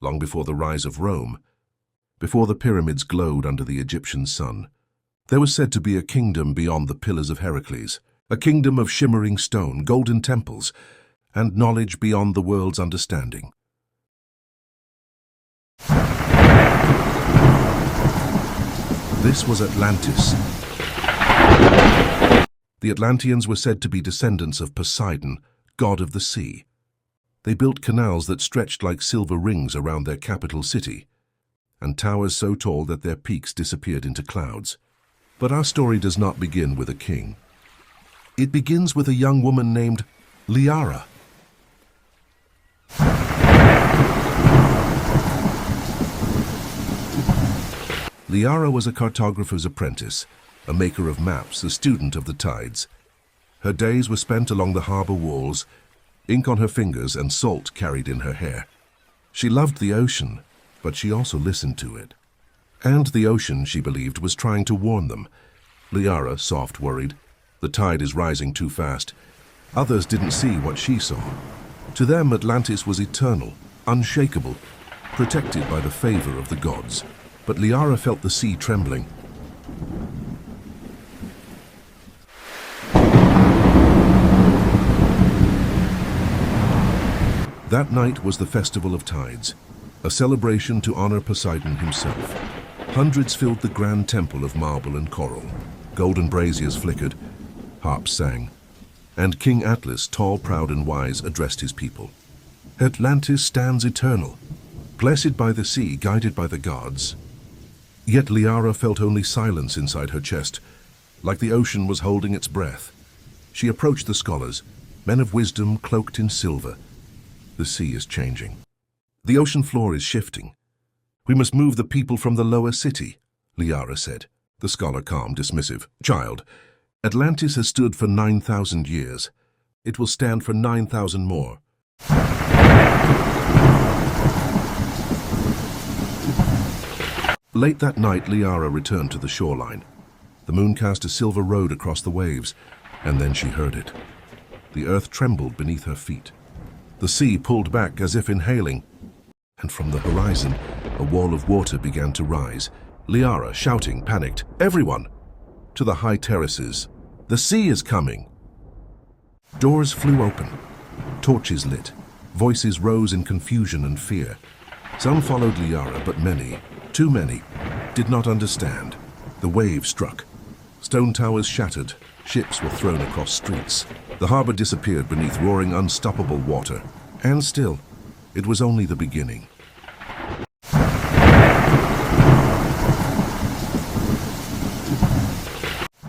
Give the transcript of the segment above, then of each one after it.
long before the rise of Rome, before the pyramids glowed under the Egyptian sun. There was said to be a kingdom beyond the Pillars of Heracles, a kingdom of shimmering stone, golden temples, and knowledge beyond the world's understanding. This was Atlantis. The Atlanteans were said to be descendants of Poseidon, god of the sea. They built canals that stretched like silver rings around their capital city, and towers so tall that their peaks disappeared into clouds. But our story does not begin with a king. It begins with a young woman named Liara. Liara was a cartographer's apprentice, a maker of maps, a student of the tides. Her days were spent along the harbor walls, ink on her fingers and salt carried in her hair. She loved the ocean, but she also listened to it. And the ocean, she believed, was trying to warn them. Liara, soft, worried. The tide is rising too fast. Others didn't see what she saw. To them, Atlantis was eternal, unshakable, protected by the favor of the gods. But Liara felt the sea trembling. That night was the Festival of Tides, a celebration to honor Poseidon himself. Hundreds filled the grand temple of marble and coral. Golden braziers flickered, harps sang, and King Atlas, tall, proud, and wise, addressed his people. Atlantis stands eternal, blessed by the sea, guided by the gods. Yet Liara felt only silence inside her chest, like the ocean was holding its breath. She approached the scholars, men of wisdom cloaked in silver. The sea is changing. The ocean floor is shifting. We must move the people from the lower city, Liara said. The scholar calm, dismissive. Child, Atlantis has stood for 9,000 years. It will stand for 9,000 more. Late that night, Liara returned to the shoreline. The moon cast a silver road across the waves, and then she heard it. The earth trembled beneath her feet. The sea pulled back as if inhaling, and from the horizon, a wall of water began to rise. Liara, shouting, panicked, "Everyone! To the high terraces! The sea is coming!" Doors flew open. Torches lit. Voices rose in confusion and fear. Some followed Liara, but many, too many, did not understand. The wave struck. Stone towers shattered. Ships were thrown across streets. The harbor disappeared beneath roaring, unstoppable water. And still, it was only the beginning.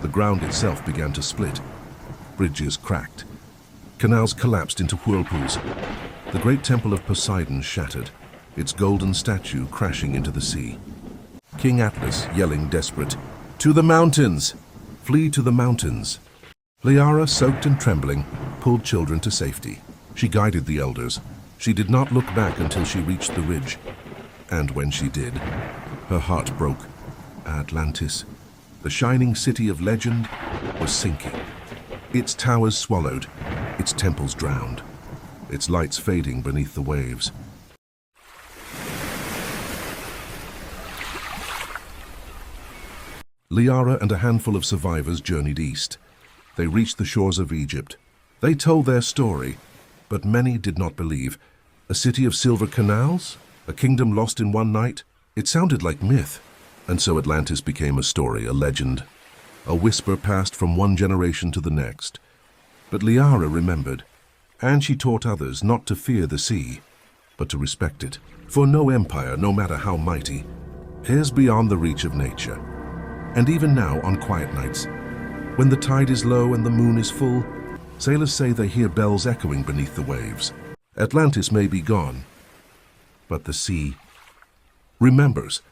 The ground itself began to split. Bridges cracked. Canals collapsed into whirlpools. The great temple of Poseidon shattered, its golden statue crashing into the sea. King Atlas, yelling desperate, "To the mountains! Flee to the mountains!" Liara, soaked and trembling, pulled children to safety. She guided the elders. She did not look back until she reached the ridge. And when she did, her heart broke. Atlantis, the shining city of legend, was sinking. Its towers swallowed, its temples drowned, its lights fading beneath the waves. Liara and a handful of survivors journeyed east. They reached the shores of Egypt. They told their story, but many did not believe. A city of silver canals? A kingdom lost in one night? It sounded like myth. And so Atlantis became a story, a legend. A whisper passed from one generation to the next. But Liara remembered, and she taught others not to fear the sea, but to respect it. For no empire, no matter how mighty, is beyond the reach of nature. And even now, on quiet nights, when the tide is low and the moon is full, sailors say they hear bells echoing beneath the waves. Atlantis may be gone, but the sea remembers.